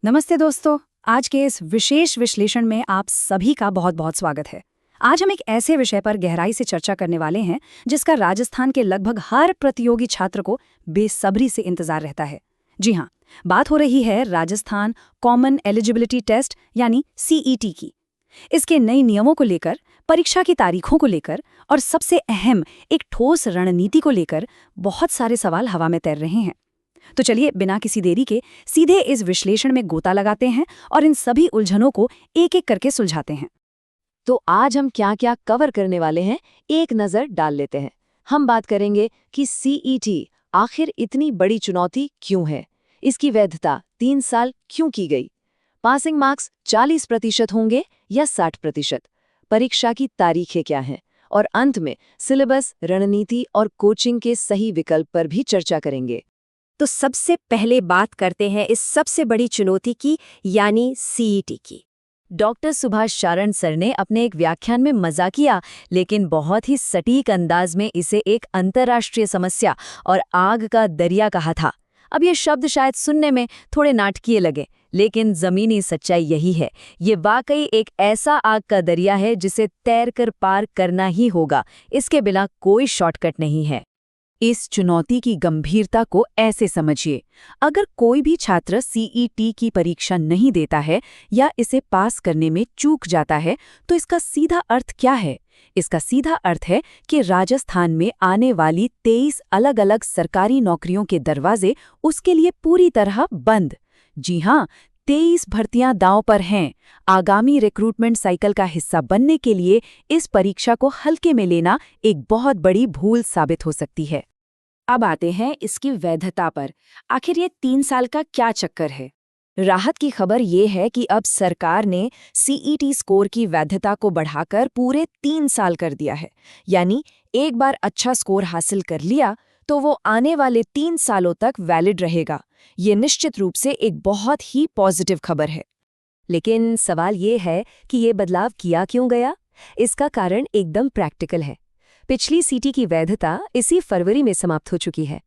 नमस्ते दोस्तों। आज के इस विशेष विश्लेषण में आप सभी का बहुत बहुत स्वागत है। आज हम एक ऐसे विषय पर गहराई से चर्चा करने वाले हैं जिसका राजस्थान के लगभग हर प्रतियोगी छात्र को बेसब्री से इंतजार रहता है। जी हाँ, बात हो रही है राजस्थान कॉमन एलिजिबिलिटी टेस्ट यानी सीईटी की। इसके नए नियमों को लेकर, परीक्षा की तारीखों को लेकर और सबसे अहम एक ठोस रणनीति को लेकर बहुत सारे सवाल हवा में तैर रहे हैं। तो चलिए बिना किसी देरी के सीधे इस विश्लेषण में गोता लगाते हैं और इन सभी उलझनों को एक एक करके सुलझाते हैं। तो आज हम क्या क्या कवर करने वाले हैं, एक नज़र डाल लेते हैं। हम बात करेंगे कि सीईटी आखिर इतनी बड़ी चुनौती क्यों है, इसकी वैधता 3 साल क्यों की गई, पासिंग मार्क्स 40% होंगे या 60%, परीक्षा की तारीखें क्या हैं, और अंत में सिलेबस, रणनीति और कोचिंग के सही विकल्प पर भी चर्चा करेंगे। तो सबसे पहले बात करते हैं इस सबसे बड़ी चुनौती की, यानी सीईटी की। डॉक्टर सुभाष शारण सर ने अपने एक व्याख्यान में मजा किया, लेकिन बहुत ही सटीक अंदाज में इसे एक अंतर्राष्ट्रीय समस्या और आग का दरिया कहा था। अब ये शब्द शायद सुनने में थोड़े नाटकीय लगे, लेकिन जमीनी सच्चाई यही है। ये वाकई एक ऐसा आग का दरिया है जिसे तैरकर पार करना ही होगा। इसके बिना कोई शॉर्टकट नहीं है। इस चुनौती की गंभीरता को ऐसे समझिए। अगर कोई भी छात्र सीईटी की परीक्षा नहीं देता है या इसे पास करने में चूक जाता है, तो इसका सीधा अर्थ क्या है? इसका सीधा अर्थ है कि राजस्थान में आने वाली 23 अलग-अलग सरकारी नौकरियों के दरवाजे उसके लिए पूरी तरह बंद। जी हाँ, 23 भर्तियां दांव पर हैं। आगामी रिक्रूटमेंट साइकिल का हिस्सा बनने के लिए इस परीक्षा को हल्के में लेना एक बहुत बड़ी भूल साबित हो सकती है। अब आते हैं इसकी वैधता पर। आखिर ये 3 साल का क्या चक्कर है? राहत की खबर ये है कि अब सरकार ने सीईटी स्कोर की वैधता को बढ़ाकर पूरे 3 साल कर दिया है। यानी एक बार अच्छा स्कोर हासिल कर लिया तो वो आने वाले 3 सालों तक वैलिड रहेगा। ये निश्चित रूप से एक बहुत ही पॉजिटिव खबर है। लेकिन सवाल ये है कि ये बदलाव किया क्यों गया? इसका कारण एकदम प्रैक्टिकल है। पिछली सीटी की वैधता इसी फरवरी में समाप्त हो चुकी है।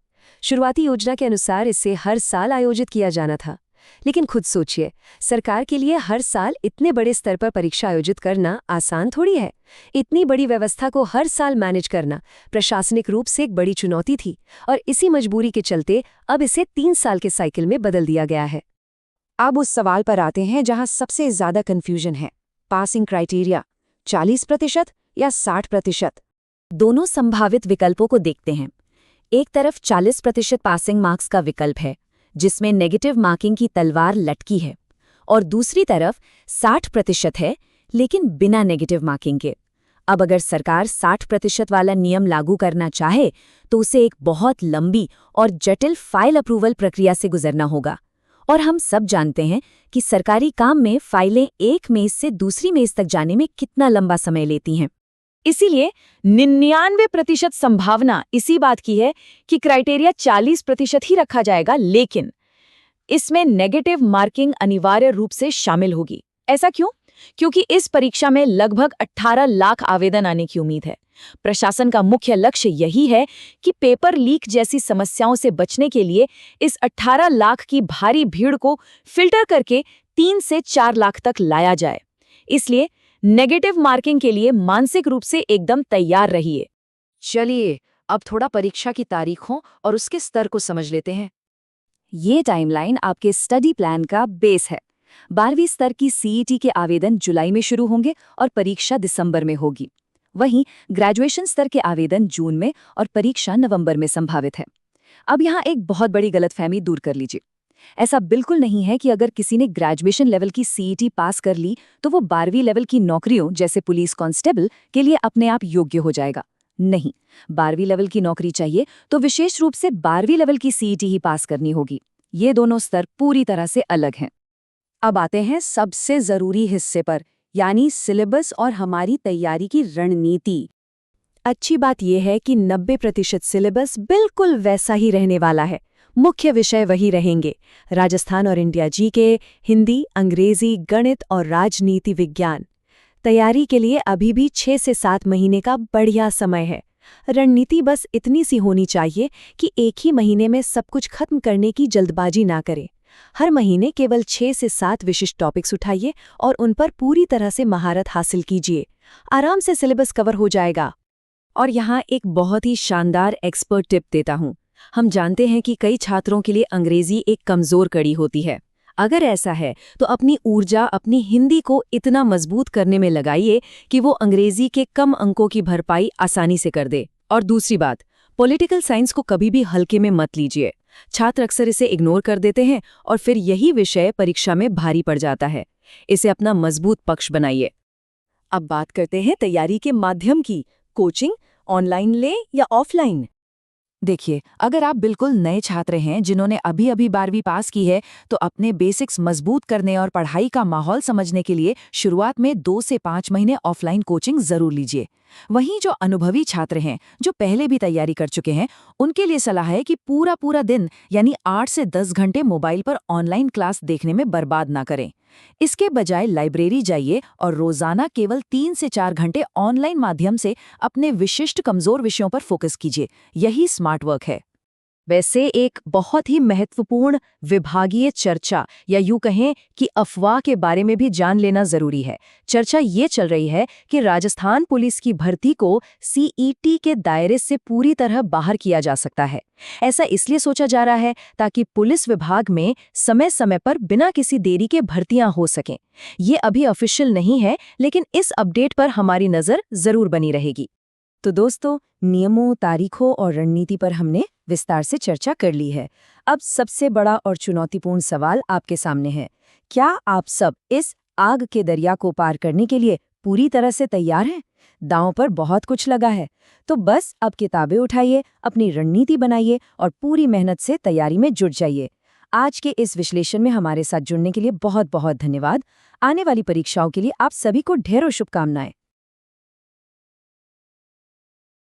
शुरुआती योजना के अनुसार इसे हर साल आयोजित किया जाना था। लेकिन खुद सोचिए, सरकार के लिए हर साल इतने बड़े स्तर पर परीक्षा आयोजित करना आसान थोड़ी है। इतनी बड़ी व्यवस्था को हर साल मैनेज करना प्रशासनिक रूप से एक बड़ी चुनौती थी, और इसी मजबूरी के चलते अब इसे 3 साल के साइकिल में बदल दिया गया है। अब उस सवाल पर आते हैं जहां सबसे ज्यादा कन्फ्यूजन है। पासिंग क्राइटेरिया 40% या 60%? दोनों संभावित विकल्पों को देखते हैं। एक तरफ 40% पासिंग मार्क्स का विकल्प है, जिसमें नेगेटिव मार्किंग की तलवार लटकी है, और दूसरी तरफ 60% है, लेकिन बिना नेगेटिव मार्किंग के। अब अगर सरकार 60% वाला नियम लागू करना चाहे तो उसे एक बहुत लंबी और जटिल फाइल अप्रूवल प्रक्रिया से गुजरना होगा। और हम सब जानते हैं कि सरकारी काम में फाइलें एक मेज से दूसरी मेज तक जाने में कितना लंबा समय लेती हैं। इसीलिए 99% संभावना इसी बात की है कि क्राइटेरिया 40% ही रखा जाएगा, लेकिन इसमें नेगेटिव मार्किंग अनिवार्य रूप से शामिल होगी। ऐसा क्यों? क्योंकि इस परीक्षा में लगभग 18 लाख आवेदन आने की उम्मीद है। प्रशासन का मुख्य लक्ष्य यही है कि पेपर लीक जैसी समस्याओं से बचने के लिए इस 18 लाख की भारी भीड़ को फिल्टर करके 3 से 4 लाख तक लाया जाए। इसलिए नेगेटिव मार्किंग के लिए मानसिक रूप से एकदम तैयार रहिए। चलिए अब थोड़ा परीक्षा की तारीखों और उसके स्तर को समझ लेते हैं। ये टाइमलाइन आपके स्टडी प्लान का बेस है। 12वीं स्तर की सीईटी के आवेदन जुलाई में शुरू होंगे और परीक्षा दिसंबर में होगी। वहीं ग्रेजुएशन स्तर के आवेदन जून में और परीक्षा नवंबर में संभावित है। अब यहाँ एक बहुत बड़ी गलतफहमी दूर कर लीजिए। ऐसा बिल्कुल नहीं है कि अगर किसी ने ग्रेजुएशन लेवल की सीईटी पास कर ली तो वो 12वीं लेवल की नौकरियों जैसे पुलिस कांस्टेबल के लिए अपने आप योग्य हो जाएगा। नहीं, 12वीं लेवल की नौकरी चाहिए तो विशेष रूप से 12वीं लेवल की सीईटी ही पास करनी होगी। ये दोनों स्तर पूरी तरह से अलग हैं। अब आते हैं सबसे जरूरी हिस्से पर, यानी सिलेबस और हमारी तैयारी की रणनीति। अच्छी बात यह है कि 90% सिलेबस बिल्कुल वैसा ही रहने वाला है। मुख्य विषय वही रहेंगे: राजस्थान और इंडिया जीके, हिंदी, अंग्रेजी, गणित और राजनीति विज्ञान। तैयारी के लिए अभी भी 6 से 7 महीने का बढ़िया समय है। रणनीति बस इतनी सी होनी चाहिए कि एक ही महीने में सब कुछ खत्म करने की जल्दबाजी ना करें। हर महीने केवल 6 से 7 विशिष्ट टॉपिक्स उठाइए और उन पर पूरी तरह से महारत हासिल कीजिए। आराम से सिलेबस कवर हो जाएगा। और यहाँ एक बहुत ही शानदार एक्सपर्ट टिप देता हूँ। हम जानते हैं कि कई छात्रों के लिए अंग्रेजी एक कमजोर कड़ी होती है। अगर ऐसा है तो अपनी ऊर्जा अपनी हिंदी को इतना मजबूत करने में लगाइए कि वो अंग्रेजी के कम अंकों की भरपाई आसानी से कर दे। और दूसरी बात, पॉलिटिकल साइंस को कभी भी हल्के में मत लीजिए। छात्र अक्सर इसे इग्नोर कर देते हैं और फिर यही विषय परीक्षा में भारी पड़ जाता है। इसे अपना मजबूत पक्ष बनाइए। अब बात करते हैं तैयारी के माध्यम की। कोचिंग ऑनलाइन ले या ऑफलाइन? देखिए, अगर आप बिल्कुल नए छात्र हैं जिन्होंने अभी 12वीं पास की है, तो अपने बेसिक्स मजबूत करने और पढ़ाई का माहौल समझने के लिए शुरुआत में 2 से 5 महीने ऑफलाइन कोचिंग जरूर लीजिए। वहीं जो अनुभवी छात्र हैं, जो पहले भी तैयारी कर चुके हैं, उनके लिए सलाह है कि पूरा दिन यानी 8 से 10 घंटे मोबाइल पर ऑनलाइन क्लास देखने में बर्बाद ना करें। इसके बजाय लाइब्रेरी जाइए और रोजाना केवल 3 से 4 घंटे ऑनलाइन माध्यम से अपने विशिष्ट कमजोर विषयों पर फोकस कीजिए। यही स्मार्ट वर्क है। वैसे एक बहुत ही महत्वपूर्ण विभागीय चर्चा या यूं कहें कि अफवाह के बारे में भी जान लेना जरूरी है। चर्चा ये चल रही है कि राजस्थान पुलिस की भर्ती को सीईटी के दायरे से पूरी तरह बाहर किया जा सकता है। ऐसा इसलिए सोचा जा रहा है ताकि पुलिस विभाग में समय समय पर बिना किसी देरी के भर्तियां हो सकें। ये अभी ऑफिशियल नहीं है, लेकिन इस अपडेट पर हमारी नजर जरूर बनी रहेगी। तो दोस्तों, नियमों, तारीखों और रणनीति पर हमने विस्तार से चर्चा कर ली है। अब सबसे बड़ा और चुनौतीपूर्ण सवाल आपके सामने है। क्या आप सब इस आग के दरिया को पार करने के लिए पूरी तरह से तैयार हैं? दांव पर बहुत कुछ लगा है, तो बस अब किताबें उठाइए, अपनी रणनीति बनाइए और पूरी मेहनत से तैयारी में जुट जाइए। आज के इस विश्लेषण में हमारे साथ जुड़ने के लिए बहुत बहुत धन्यवाद। आने वाली परीक्षाओं के लिए आप सभी को ढेरों शुभकामनाएं।